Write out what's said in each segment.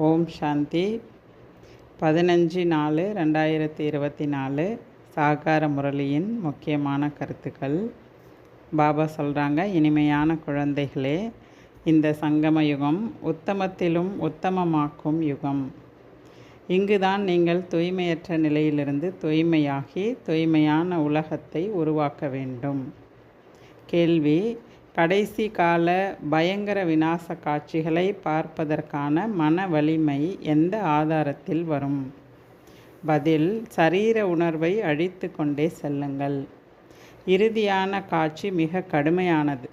ஓம் சாந்தி. 15/4/2024 சாகார முரளியின் முக்கியமான கருத்துக்கள். பாபா சொல்கிறாங்க, இனிமையான குழந்தைகளே, இந்த சங்கம யுகம் உத்தமத்திலும் உத்தமமாக்கும் யுகம். இங்குதான் நீங்கள் தூய்மையற்ற நிலையிலிருந்து தூய்மையாகி தூய்மையான உலகத்தை உருவாக்க வேண்டும். கேள்வி: கடைசி கால பயங்கர விநாச காட்சிகளை பார்ப்பதற்கான மன வலிமை எந்த ஆதாரத்தில் வரும்? பதில்: சரீர உணர்வை அழித்து கொண்டே செல்லுங்கள். இறுதியான காட்சி மிக கடுமையானது.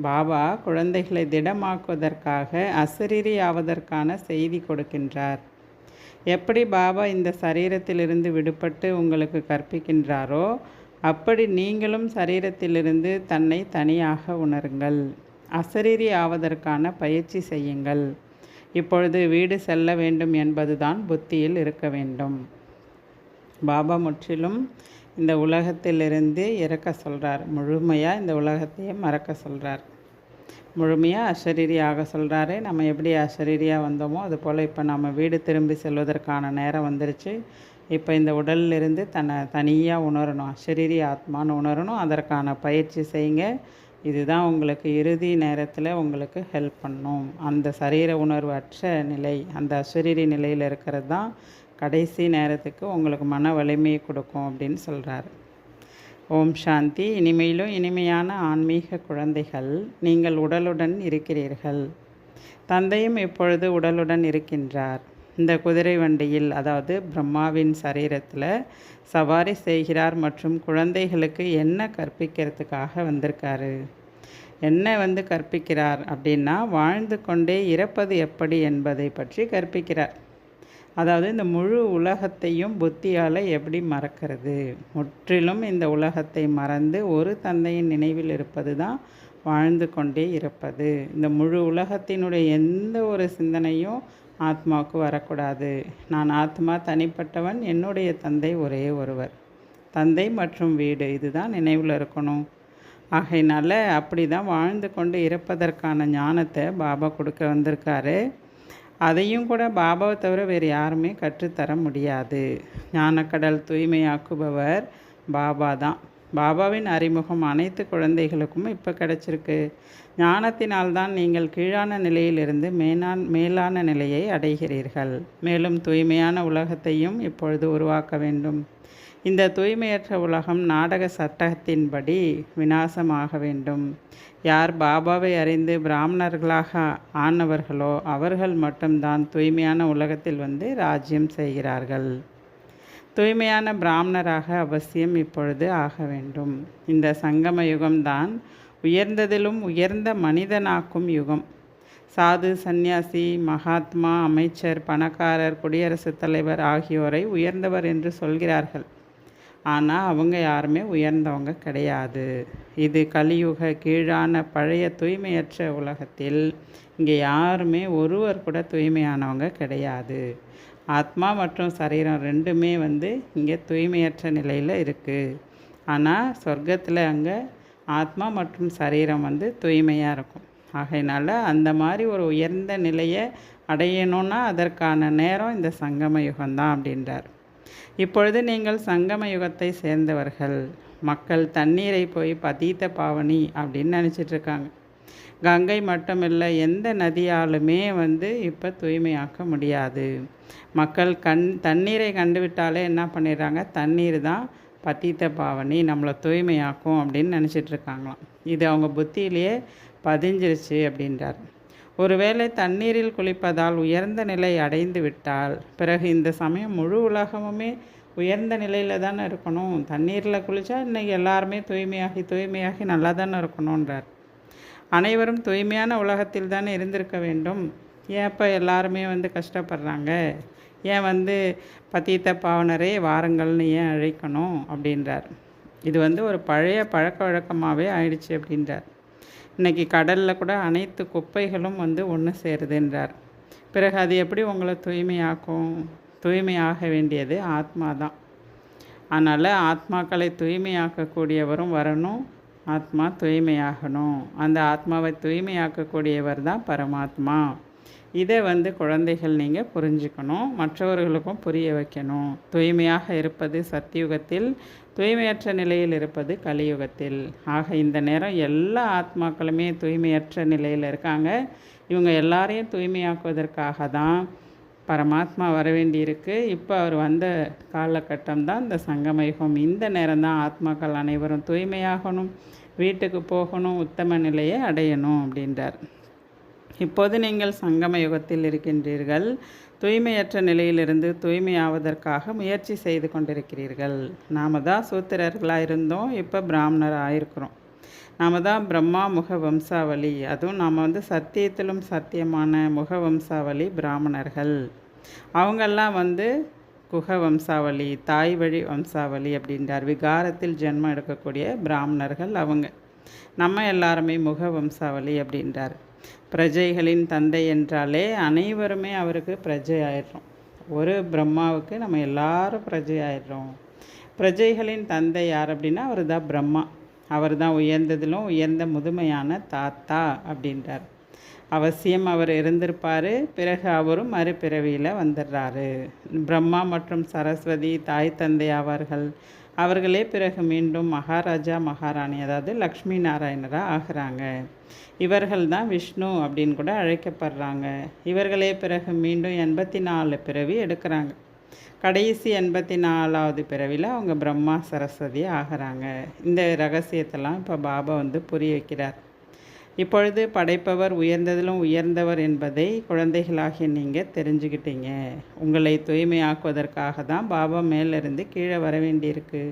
பாபா குழந்தைகளை திடமாக்குவதற்காக அசரீரி ஆவதற்கான செய்தி கொடுக்கின்றார். எப்படி பாபா இந்த சரீரத்திலிருந்து விடுபட்டு உங்களுக்கு கற்பிக்கின்றாரோ அப்படி நீங்களும் சரீரத்திலிருந்து தன்னை தனியாக உணருங்கள். அசரீரி ஆவதற்கான பயிற்சி செய்யுங்கள். இப்பொழுது வீடு செல்ல வேண்டும் என்பதுதான் புத்தியில் இருக்க வேண்டும். பாபா முற்றிலும் இந்த உலகத்திலிருந்து இறக்க சொல்கிறார். முழுமையாக இந்த உலகத்தையே மறக்க சொல்கிறார். முழுமையாக அசரீரி ஆக சொல்கிறாரு. நம்ம எப்படி அசரீரியாக வந்தோமோ அதுபோல் இப்போ நம்ம வீடு திரும்பி செல்வதற்கான நேரம் வந்துருச்சு. இப்போ இந்த உடலிலிருந்து தனியாக உணரணும், அசரீரி ஆத்மான்னு உணரணும். அதற்கான பயிற்சி செய்யுங்க. இதுதான் உங்களுக்கு இறுதி நேரத்தில் உங்களுக்கு ஹெல்ப் பண்ணும். அந்த சரீர உணர்வு அற்ற நிலை, அந்த அசரீரி நிலையில் இருக்கிறது தான் கடைசி நேரத்துக்கு உங்களுக்கு மன வலிமையை கொடுக்கும் அப்படின்னு சொல்கிறாரு. ஓம் சாந்தி. இனிமையிலும் இனிமையான ஆன்மீக குழந்தைகள், நீங்கள் உடலுடன் இருக்கிறீர்கள். தந்தையும் இப்பொழுது உடலுடன் இருக்கின்றார். இந்த குதிரை வண்டியில், அதாவது பிரம்மாவின் சரீரத்தில் சவாரி செய்கிறார் மற்றும் குழந்தைகளுக்கு என்ன கற்பிக்கிறதுக்காக வந்திருக்காரு? என்ன கற்பிக்கிறார் அப்படின்னா, வாழ்ந்து கொண்டே இறப்பது எப்படி என்பதை பற்றி கற்பிக்கிறார். அதாவது இந்த முழு உலகத்தையும் புத்தியால் எப்படி மறக்கிறது, முற்றிலும் இந்த உலகத்தை மறந்து ஒரு தந்தையின் நினைவில் இருப்பது தான் வாழ்ந்து கொண்டே இருப்பது. இந்த முழு உலகத்தினுடைய எந்த ஒரு சிந்தனையும் ஆத்மாவுக்கு வரக்கூடாது. நான் ஆத்மா தனிப்பட்டவன், என்னுடைய தந்தை ஒரே ஒருவர். தந்தை மற்றும் வீடு, இதுதான் நினைவில் இருக்கணும். ஆகையினால அப்படி தான் வாழ்ந்து கொண்டு இருப்பதற்கான ஞானத்தை பாபா கொடுக்க வந்திருக்காரு. அதையும் கூட பாபாவை தவிர வேறு யாருமே கற்றுத்தர முடியாது. ஞானக்கடல் தூய்மையாக்குபவர் பாபா தான். பாபாவின் அறிமுகம் அனைத்து குழந்தைகளுக்கும் இப்போ கிடச்சிருக்கு. ஞானத்தினால்தான் நீங்கள் கீழான நிலையிலிருந்து மேலான நிலையை அடைகிறீர்கள். மேலும் தூய்மையான உலகத்தையும் இப்பொழுது உருவாக்க வேண்டும். இந்த தூய்மையற்ற உலகம் நாடக சட்டத்தின்படி விநாசமாக வேண்டும். யார் பாபாவை அறிந்து பிராமணர்களாக ஆனவர்களோ அவர்கள் மட்டும்தான் தூய்மையான உலகத்தில் ராஜ்யம் செய்கிறார்கள். தூய்மையான பிராமணராக அவசியம் இப்பொழுது ஆக வேண்டும். இந்த சங்கம யுகம்தான் உயர்ந்ததிலும் உயர்ந்த மனிதனாக்கும் யுகம். சாது, சந்நியாசி, மகாத்மா, அமைச்சர், பணக்காரர், குடியரசுத் தலைவர் ஆகியோரை உயர்ந்தவர் என்று சொல்கிறார்கள். ஆனால் அவங்க யாருமே உயர்ந்தவங்க கிடையாது. இது கலியுக கீழான பழைய தூய்மையற்ற உலகத்தில் இங்கே யாருமே ஒருவர் கூட தூய்மையானவங்க கிடையாது. ஆத்மா மற்றும் சரீரம் ரெண்டுமே இங்கே தூய்மையற்ற நிலையில் இருக்குது. ஆனால் சொர்க்கத்தில் அங்கே ஆத்மா மற்றும் சரீரம் தூய்மையாக இருக்கும். ஆகையினால அந்த மாதிரி ஒரு உயர்ந்த நிலையை அடையணும்னா அதற்கான நேரம் இந்த சங்கம யுகம்தான் அப்படின்றார். இப்பொழுது நீங்கள் சங்கம யுகத்தை சேர்ந்தவர்கள். மக்கள் தண்ணீரை போய் பதீத்த பாவனி அப்படின்னு நினச்சிட்ருக்காங்க. கங்கை மட்டுமில்லை, எந்த நதியாலுமே இப்போ தூய்மையாக்க முடியாது. மக்கள் தண்ணீரை கண்டுவிட்டாலே என்ன பண்ணிடுறாங்க, தண்ணீர் தான் பதீத்த பாவனி, நம்மளை தூய்மையாக்கும் அப்படின்னு நினச்சிட்ருக்காங்களாம். இது அவங்க புத்தியிலேயே பதிஞ்சிருச்சு அப்படின்றார். ஒருவேளை தண்ணீரில் குளிப்பதால் உயர்ந்த நிலை அடைந்து விட்டால் பிறகு இந்த சமயம் முழு உலகமுமே உயர்ந்த நிலையில் தானே இருக்கணும். தண்ணீரில் குளித்தா இன்றைக்கி எல்லாருமே தூய்மையாகி நல்லா தானே இருக்கணுன்றார். அனைவரும் தூய்மையான உலகத்தில் தானே இருந்திருக்க வேண்டும். ஏன் இப்போ எல்லாருமே கஷ்டப்படுறாங்க? ஏன் பதீத்த பாவனரே வாருங்கள்னு ஏன் அழைக்கணும் அப்படின்றார். இது ஒரு பழைய பழக்க வழக்கமாகவே ஆயிடுச்சு அப்படின்றார். இன்றைக்கி கடலில் கூட அனைத்து குப்பைகளும் ஒன்று சேருதுன்றார். பிறகு அது எப்படி உங்களை தூய்மையாக்கும்? தூய்மையாக வேண்டியது ஆத்மா தான். அதனால் ஆத்மாக்களை தூய்மையாக்கக்கூடியவரும் வரணும், ஆத்மா தூய்மையாகணும். அந்த ஆத்மாவை தூய்மையாக்கக்கூடியவர் தான் பரமாத்மா. இதை வந்து குழந்தைகள் நீங்கள் புரிஞ்சுக்கணும், மற்றவர்களுக்கும் புரிய வைக்கணும். தூய்மையாக இருப்பது சத்தியுகத்தில், தூய்மையற்ற நிலையில் இருப்பது கலியுகத்தில். ஆக இந்த நேரம் எல்லா ஆத்மாக்களுமே தூய்மையற்ற நிலையில் இருக்காங்க. இவங்க எல்லாரையும் தூய்மையாக்குவதற்காக தான் பரமாத்மா வர வேண்டியிருக்கு. இப்போ அவர் வந்த காலகட்டம் தான் இந்த சங்கமயுகம். இந்த நேரம் தான் ஆத்மாக்கள் அனைவரும் தூய்மையாகணும், வீட்டுக்கு போகணும், உத்தம நிலையை அடையணும் அப்படின்றார். இப்போது நீங்கள் சங்கம யுகத்தில் இருக்கின்றீர்கள். தூய்மையற்ற நிலையிலிருந்து தூய்மையாவதற்காக முயற்சி செய்து கொண்டிருக்கிறீர்கள். நாம் தான் சூத்திரர்களாக இருந்தோம், இப்போ பிராமணர் ஆயிருக்கிறோம். நாம் தான் பிரம்மா முக வம்சாவளி, அதுவும் நாம் வந்து சத்தியத்திலும் சத்தியமான முக வம்சாவளி பிராமணர்கள். அவங்கெல்லாம் வந்து குக வம்சாவளி, தாய் வழி வம்சாவளி அப்படின்றார். விகாரத்தில் ஜென்மம் எடுக்கக்கூடிய பிராமணர்கள் அவங்க. நம்ம எல்லாருமே முக வம்சாவளி அப்படின்றார். பிரஜைகளின் தந்தை என்றாலே அனைவருமே அவருக்கு பிரஜை ஆயிடுறோம். ஒரு பிரம்மாவுக்கு நம்ம எல்லாரும் பிரஜை ஆயிடுறோம். பிரஜைகளின் தந்தை யார் அப்படின்னா அவர் தான் பிரம்மா. அவர் தான் உயர்ந்ததிலும் உயர்ந்த முதுமையான தாத்தா அப்படின்றார். அவசியம் அவர் இருந்திருப்பார், பிறகு அவரும் மறுபிறவியில் வந்துடுறாரு. பிரம்மா மற்றும் சரஸ்வதி தாய் தந்தை ஆவார்கள். அவர்களே பிறகு மீண்டும் மகாராஜா மகாராணி, அதாவது லக்ஷ்மி நாராயணராக ஆகிறாங்க. இவர்கள் தான் விஷ்ணு அப்படின்னு கூட அழைக்கப்படுறாங்க. இவர்களே பிறகு மீண்டும் 84 பிறவி எடுக்கிறாங்க. கடைசி 84வது பிறவியில் அவங்க பிரம்மா சரஸ்வதி ஆகிறாங்க. இந்த ரகசியத்தெல்லாம் இப்போ பாபா வந்து புரிய வைக்கிறார். இப்பொழுது படைப்பவர் உயர்ந்ததிலும் உயர்ந்தவர் என்பதை குழந்தைகளாகிய நீங்கள் தெரிஞ்சுக்கிட்டீங்க. உங்களை தூய்மையாக்குவதற்காக தான் பாபா மேலிருந்து கீழே வர வேண்டியிருக்கு.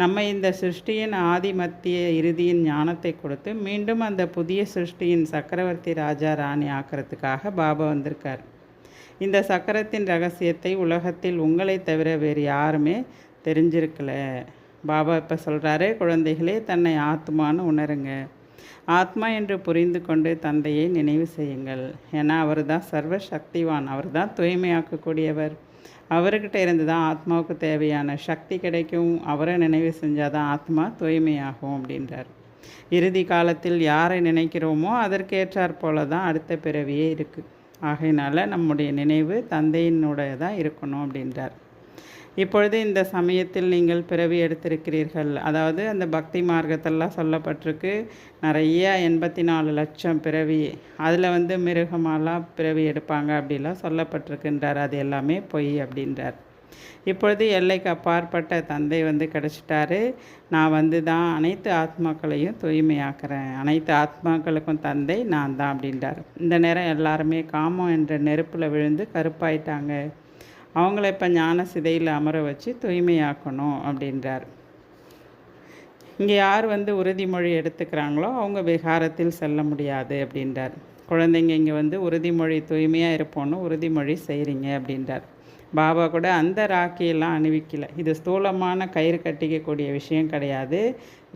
நம்ம இந்த சிருஷ்டியின் ஆதி மத்திய இறுதியின் ஞானத்தை கொடுத்து மீண்டும் அந்த புதிய சிருஷ்டியின் சக்கரவர்த்தி ராஜா ராணி ஆக்கிறதுக்காக பாபா வந்திருக்கார். இந்த சக்கரத்தின் ரகசியத்தை உலகத்தில் உங்களை தவிர வேறு யாருமே தெரிஞ்சிருக்கல. பாபா இப்போ சொல்கிறாரு, குழந்தைகளே தன்னை ஆத்மான்னு உணருங்க. ஆத்மா என்று புரிந்து கொண்டு தந்தையை நினைவு செய்யுங்கள். ஏன்னா அவர் தான் சர்வ சக்திவான், அவர் தான் தூய்மையாக்கக்கூடியவர். அவர்கிட்ட இருந்து தான் ஆத்மாவுக்கு தேவையான சக்தி கிடைக்கும். அவரை நினைவு செஞ்சால் தான் ஆத்மா தூய்மையாகும் அப்படின்றார். இறுதி காலத்தில் யாரை நினைக்கிறோமோ அதற்கேற்றாற் போல தான் அடுத்த பிறவியே இருக்குது. ஆகையினால நம்முடைய நினைவு தந்தையினுடைய தான் இருக்கணும் அப்படின்றார். இப்பொழுது இந்த சமயத்தில் நீங்கள் பிறவி எடுத்திருக்கிறீர்கள். அதாவது அந்த பக்தி மார்க்கத்தெல்லாம் சொல்லப்பட்டிருக்கு, நிறைய 84 லட்சம் பிறவி, அதில் வந்து மிருகமாலாம் பிறவி எடுப்பாங்க அப்படிலாம் சொல்லப்பட்டிருக்கின்றார். அது எல்லாமே பொய் அப்படின்றார். இப்பொழுது எல்லைக்கு அப்பாற்பட்ட தந்தை வந்து கிடச்சிட்டாரு. நான் வந்து தான் அனைத்து ஆத்மாக்களையும் தூய்மையாக்குறேன், அனைத்து ஆத்மாக்களுக்கும் தந்தை நான் தான் அப்படின்றார். இந்த நேரம் எல்லாருமே காமம் என்ற நெருப்பில் விழுந்து கருப்பாயிட்டாங்க. அவங்கள இப்போ ஞான சிதையில் அமர வச்சு தூய்மையாக்கணும் அப்படின்றார். இங்கே யார் வந்து உறுதிமொழி எடுத்துக்கிறாங்களோ அவங்க விகாரத்தில் செல்ல முடியாது அப்படின்றார். குழந்தைங்க இங்கே வந்து உறுதிமொழி தூய்மையாக இருப்போன்னு உறுதிமொழி செய்கிறீங்க அப்படின்றார். பாபா கூட அந்த ராக்கியெல்லாம் அணிவிக்கலை. இது ஸ்தூலமான கயிறு கட்டிக்கக்கூடிய விஷயம் கிடையாது.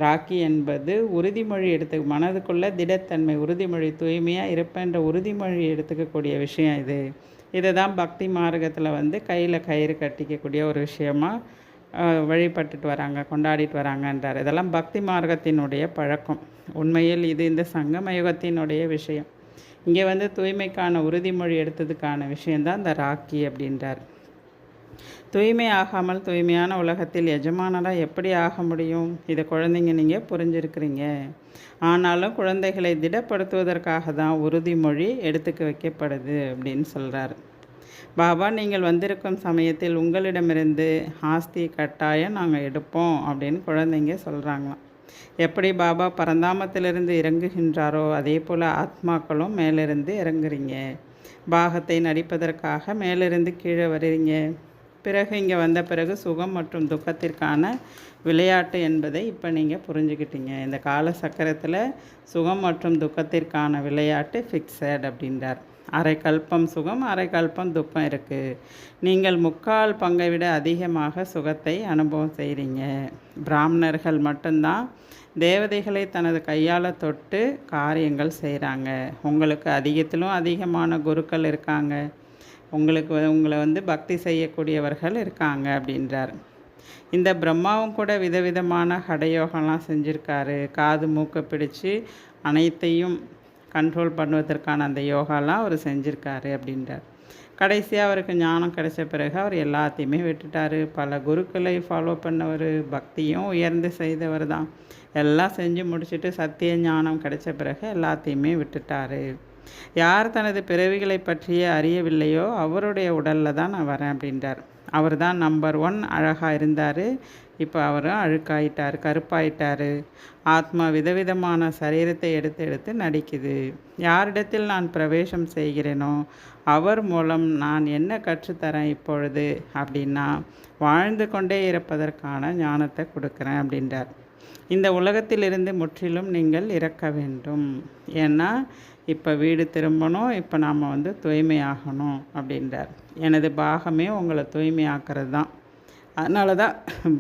ராக்கி என்பது உறுதிமொழி மனதுக்குள்ளே திடத்தன்மை, உறுதிமொழி தூய்மையாக இருப்பேன்ற உறுதிமொழி எடுத்துக்கக்கூடிய விஷயம் இது. இதை தான் பக்தி மார்க்கத்தில் வந்து கையில் கயிறு கட்டிக்கக்கூடிய ஒரு விஷயமாக வழிபட்டுட்டு வராங்க, கொண்டாடிட்டு வராங்கன்றார். இதெல்லாம் பக்தி மார்க்கத்தினுடைய பழக்கம். உண்மையில் இது இந்த சங்கம யுகத்தினுடைய விஷயம். இங்கே வந்து தூய்மைக்கான உறுதிமொழி எடுத்ததுக்கான விஷயந்தான் இந்த ராக்கி அப்படின்றார். தூய்மை ஆகாமல் தூய்மையான உலகத்தில் எஜமானராக எப்படி ஆக முடியும்? இதை குழந்தைங்க நீங்கள் புரிஞ்சிருக்கிறீங்க. ஆனாலும் குழந்தைகளை திடப்படுத்துவதற்காக தான் உறுதிமொழி எடுத்துக்க வைக்கப்படுது அப்படின்னு சொல்கிறார் பாபா. நீங்கள் வந்திருக்கும் சமயத்தில் உங்களிடமிருந்து ஆஸ்தி கட்டாயம் நாங்கள் எடுப்போம் அப்படின்னு குழந்தைங்க சொல்கிறாங்களாம். எப்படி பாபா பரந்தாமத்திலிருந்து இறங்குகின்றாரோ அதே போல் ஆத்மாக்களும் மேலிருந்து இறங்குறீங்க. பாகத்தை நடிப்பதற்காக மேலிருந்து கீழே வருவீங்க. பிறகு இங்கே வந்த பிறகு சுகம் மற்றும் துக்கத்திற்கான விளையாட்டு என்பதை இப்போ நீங்கள் புரிஞ்சுக்கிட்டீங்க. இந்த கால சக்கரத்தில் சுகம் மற்றும் துக்கத்திற்கான விளையாட்டு ஃபிக்ஸட் அப்படின்றார். அரை கல்பம் சுகம், அரை கல்பம் துக்கம் இருக்குது. நீங்கள் 3/4 பங்கை விட அதிகமாக சுகத்தை அனுபவம் செய்கிறீங்க. பிராமணர்கள் மட்டும்தான் தேவதைகளை தனது கையால் தொட்டு காரியங்கள் செய்கிறாங்க. உங்களுக்கு அதிகத்திலும் அதிகமான குருக்கள் இருக்காங்க. உங்களை வந்து பக்தி செய்யக்கூடியவர்கள் இருக்காங்க அப்படின்றார். இந்த பிரம்மாவும் கூட விதவிதமான ஹடயோகம்லாம் செஞ்சுருக்காரு. காது மூக்கை பிடிச்சு அனைத்தையும் கண்ட்ரோல் பண்ணுவதற்கான அந்த யோகாலாம் அவர் செஞ்சுருக்காரு அப்படின்றார். கடைசியாக அவருக்கு ஞானம் கிடைச்ச பிறகு அவர் எல்லாத்தையுமே விட்டுட்டார். பல குருக்களை ஃபாலோ பண்ணவர், பக்தியும் உயர்ந்து செய்தவர் தான். எல்லாம் செஞ்சு முடிச்சுட்டு சத்திய ஞானம் கிடைச்ச பிறகு எல்லாத்தையுமே விட்டுட்டார். யார் தனது பிறவிகளை பற்றியே அறியவில்லையோ அவருடைய உடலில் தான் நான் வரேன் அப்படின்றார். அவர் தான் நம்பர் 1 அழகாக இருந்தார். இப்போ அவரும் அழுக்காயிட்டார், கருப்பாயிட்டார். ஆத்மா விதவிதமான சரீரத்தை எடுத்து எடுத்து நடிக்குது. யாரிடத்தில் நான் பிரவேசம் செய்கிறேனோ அவர் மூலம் நான் என்ன கற்றுத்தரேன் இப்பொழுது அப்படின்னா, வாழ்ந்து கொண்டே இருப்பதற்கான ஞானத்தை கொடுக்குறேன் அப்படின்றார். இந்த உலகத்திலிருந்து முற்றிலும் நீங்கள் இறக்க வேண்டும். ஏன்னா இப்போ வீடு திரும்பணும், இப்போ நாம் தூய்மையாகணும் அப்படின்றார். எனது பாகமே உங்களை தூய்மையாக்கிறது தான். அதனால தான்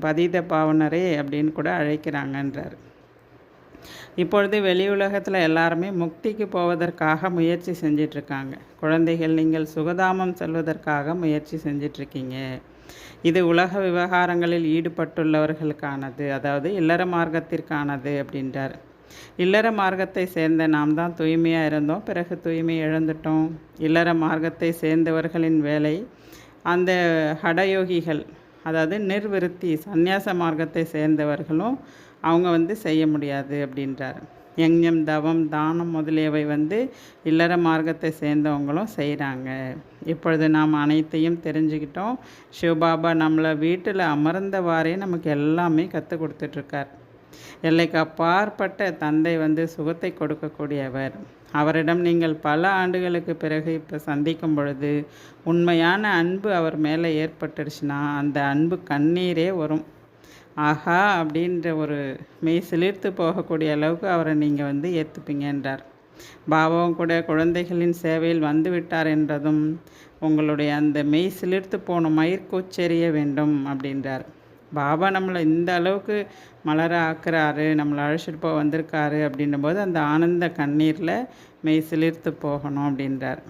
பதீத பாவனரே அப்படின்னு கூட அழைக்கிறாங்கன்றார். இப்பொழுது வெளி உலகத்தில் எல்லாருமே முக்திக்கு போவதற்காக முயற்சி செஞ்சிட்ருக்காங்க. குழந்தைகள், நீங்கள் சுகதாமம் செல்வதற்காக முயற்சி செஞ்சிட்ருக்கீங்க. இது உலக விவகாரங்களில் ஈடுபட்டுள்ளவர்களுக்கானது, அதாவது இல்லற மார்க்கத்திற்கானது அப்படின்றார். இல்லற மார்க்கத்தை சேர்ந்த நாம் தான் தூய்மையாக இருந்தோம், பிறகு தூய்மை இழந்துட்டோம். இல்லற மார்க்கத்தை சேர்ந்தவர்களின் வேலை அந்த ஹடயோகிகள், அதாவது நிர்விருத்தி சந்நியாச மார்க்கத்தை சேர்ந்தவர்களும் அவங்க செய்ய முடியாது அப்படின்றார். யஞ்ஞம், தவம், தானம் முதலியவை இல்லற மார்க்கத்தை சேர்ந்தவங்களும் செய்கிறாங்க. இப்பொழுது நாம் அனைத்தையும் தெரிஞ்சுக்கிட்டோம். சிவபாபா நம்மளை வீட்டில் அமர்ந்தவாறே நமக்கு எல்லாமே கற்றுக் கொடுத்துட்ருக்கார். எல்லைக்கு அப்பாற்பட்ட தந்தை சுகத்தை கொடுக்கக்கூடியவர். அவரிடம் நீங்கள் பல ஆண்டுகளுக்கு பிறகு இப்போ சந்திக்கும் பொழுது உண்மையான அன்பு அவர் மேலே ஏற்பட்டுடுச்சுன்னா அந்த அன்பு கண்ணீரே வரும். ஆஹா அப்படின்ற ஒரு மெய் சிலிர்த்து போகக்கூடிய அளவுக்கு அவரை நீங்கள் ஏற்றுப்பீங்கன்றார். பாபாவும் கூட குழந்தைகளின் சேவையில் வந்துவிட்டார் என்றதும் உங்களுடைய அந்த மெய் சிலிர்த்து போன மயிர்கூச்செறிய வேண்டும் அப்படின்றார். பாபா நம்மளை இந்த அளவுக்கு மலர ஆக்குறாரு, நம்மளை அழைச்சிட்டு போக வந்திருக்காரு அப்படின்னும் போது அந்த ஆனந்த கண்ணீரில் மெய் சிலிர்த்து போகணும் அப்படின்றார்.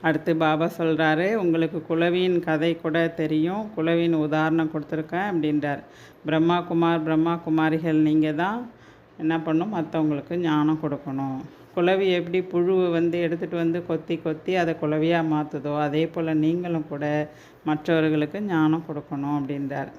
அடுத்து பாபா சொல்கிறாரு, உங்களுக்கு குலவியின் கதை கூட தெரியும், குலவியின் உதாரணம் கொடுத்துருக்கேன் அப்படின்றார். பிரம்மா குமார், பிரம்மா குமாரிகள் நீங்கள் தான் என்ன பண்ணணும், மற்றவங்களுக்கு ஞானம் கொடுக்கணும். குலவி எப்படி புழுவை எடுத்துகிட்டு கொத்தி கொத்தி அதை குலவியாக மாற்றுதோ அதே போல் நீங்களும் கூட மற்றவர்களுக்கு ஞானம் கொடுக்கணும் அப்படின்றார்.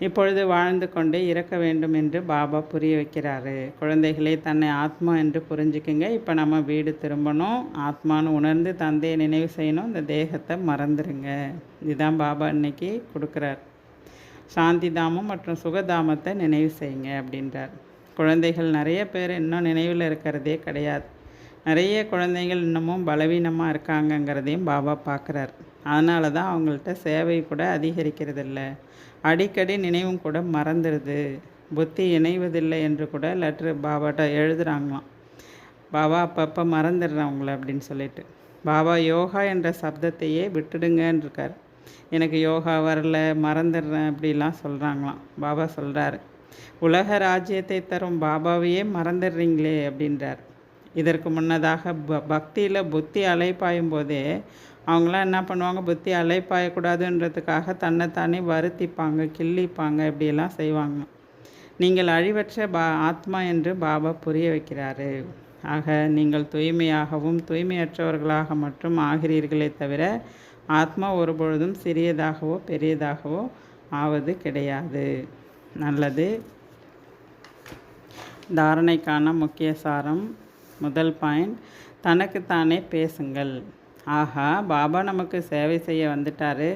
இப்பொழுது வாழ்ந்து கொண்டே இறக்க வேண்டும் என்று பாபா புரிய வைக்கிறாரு. குழந்தைகளே, தன்னை ஆத்மா என்று புரிஞ்சுக்குங்க. இப்போ நம்ம வீடு திரும்பணும், ஆத்மானு உணர்ந்து தந்தையை நினைவு செய்யணும், இந்த தேகத்தை மறந்துடுங்க. இதுதான் பாபா இன்னைக்கு கொடுக்குறார். சாந்தி தாமம் மற்றும் சுகதாமத்தை நினைவு செய்யுங்க அப்படின்றார். குழந்தைகள் நிறைய பேர் இன்னும் நினைவில் இருக்கிறதே கிடையாது. நிறைய குழந்தைகள் இன்னமும் பலவீனமாக இருக்காங்கங்கிறதையும் பாபா பார்க்குறார். அதனால தான் அவங்கள்ட்ட சேவை கூட அதிகரிக்கிறதில்ல. அடிக்கடி நினைவும் கூட மறந்துடுது, புத்தி இணைவதில்லை என்று கூட லெட்ரு பாபாட்ட எழுதுகிறாங்களாம். பாபா அப்பப்போ மறந்துடுறேன் உங்களை அப்படின்னு சொல்லிட்டு. பாபா யோகா என்ற சப்தத்தையே விட்டுடுங்கன்னு இருக்கார். எனக்கு யோகா வரல, மறந்துடுறேன் அப்படிலாம் சொல்கிறாங்களாம். பாபா சொல்கிறாரு, உலக ராஜ்யத்தை தரும் பாபாவையே மறந்துடுறீங்களே அப்படின்றார். இதற்கு முன்னதாக பக்தியில் புத்தி அலைப்பாயும் போதே அவங்களாம் என்ன பண்ணுவாங்க, புத்தி அலைப்பாயக்கூடாதுன்றதுக்காக தன்னைத்தானே வருத்திப்பாங்க, கிள்ளிப்பாங்க, இப்படியெல்லாம் செய்வாங்க. நீங்கள் அழிவற்ற ஆத்மா என்று பாபா புரிய வைக்கிறாரு. ஆக நீங்கள் தூய்மையாகவும் தூய்மையற்றவர்களாக மட்டும் ஆகிறீர்களே தவிர ஆத்மா ஒருபொழுதும் சிறியதாகவோ பெரியதாகவோ ஆவது கிடையாது. நல்லது. தாரணைக்கான முக்கிய சாரம். முதல் பாயிண்ட், தனக்குத்தானே பேசுங்கள். ஆஹா, பாபா நமக்கு சேவை செய்ய வந்துட்டார்.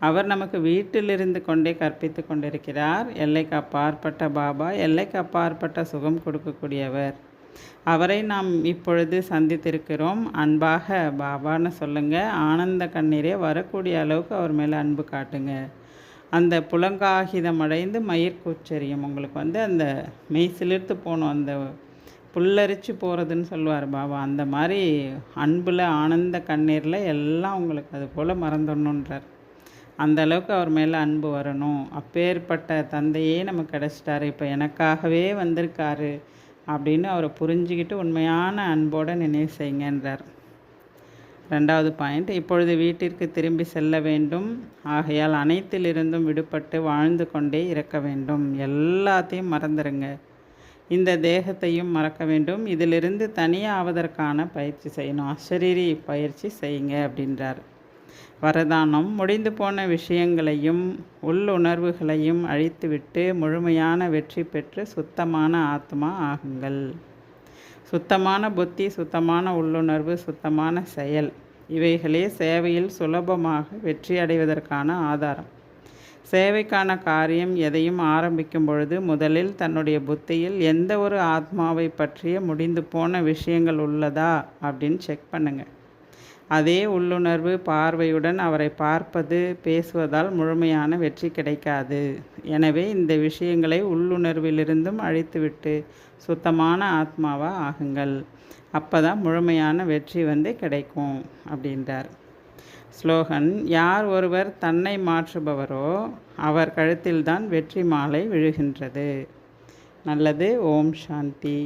அவர் நமக்கு வீட்டிலிருந்து கொண்டே கற்பித்து கொண்டிருக்கிறார். எல்லைக்கு அப்பாற்பட்ட பாபா, எல்லைக்கு அப்பாற்பட்ட சுகம் கொடுக்கக்கூடியவர். அவரை நாம் இப்பொழுது சந்தித்திருக்கிறோம். அன்பாக பாபான்னு சொல்லுங்கள். ஆனந்த கண்ணீரே வரக்கூடிய அளவுக்கு அவர் மேலே அன்பு காட்டுங்க. அந்த புலங்காகிதம் அடைந்து மயிர்கூச்சரியும். உங்களுக்கு அந்த மெய் சிலிர்த்து போகணும், அந்த புல்லரிச்சு போகிறதுன்னு சொல்லுவார் பாபா. அந்த மாதிரி அன்பில் ஆனந்த கண்ணீரில் எல்லாம் உங்களுக்கு அது போல் மறந்துடணுன்றார். அந்த அளவுக்கு அவர் மேலே அன்பு வரணும். அப்பேற்பட்ட தந்தையே நமக்கு கிடச்சிட்டாரு, இப்போ எனக்காகவே வந்திருக்காரு அப்படின்னு அவரை புரிஞ்சுக்கிட்டு உண்மையான அன்போடு நினைவு செய்யுங்கன்றார். ரெண்டாவது பாயிண்ட், இப்பொழுது வீட்டிற்கு திரும்பி செல்ல வேண்டும். ஆகையால் அனைத்திலிருந்தும் விடுபட்டு வாழ்ந்து கொண்டே இருக்க வேண்டும். எல்லாத்தையும் மறந்துடுங்க. இந்த தேகத்தையும் மறக்க வேண்டும். இதிலிருந்து தனியாவதற்கான பயிற்சி செய்யணும். அஷரீரி பயிற்சி செய்யுங்க அப்படின்றார். வரதானம்: முடிந்து போன விஷயங்களையும் உள்ளுணர்வுகளையும் அழித்துவிட்டு முழுமையான வெற்றி பெற்று சுத்தமான ஆத்மா ஆகுங்கள். சுத்தமான புத்தி, சுத்தமான உள்ளுணர்வு, சுத்தமான செயல், இவைகளே சேவையில் சுலபமாக வெற்றி அடைவதற்கான ஆதாரம். சேவைக்கான காரியம் எதையும் ஆரம்பிக்கும் பொழுது முதலில் தன்னுடைய புத்தியில் எந்த ஒரு ஆத்மாவை பற்றிய முடிந்து போன விஷயங்கள் உள்ளதா அப்படின்னு செக் பண்ணுங்க. அதே உள்ளுணர்வு பார்வையுடன் அவரை பார்ப்பது, பேசுவதால் முழுமையான வெற்றி கிடைக்காது. எனவே இந்த விஷயங்களை உள்ளுணர்விலிருந்தும் அழித்துவிட்டு சுத்தமான ஆத்மாவாக ஆகுங்கள். அப்போ தான் முழுமையான வெற்றி கிடைக்கும் அப்படின்றார். ஸ்லோகன்: யார் ஒருவர் தன்னை மாற்றுபவரோ அவர் கழுத்தில்தான் வெற்றி மாலை விழுகின்றது. நல்லது. ஓம் சாந்தி.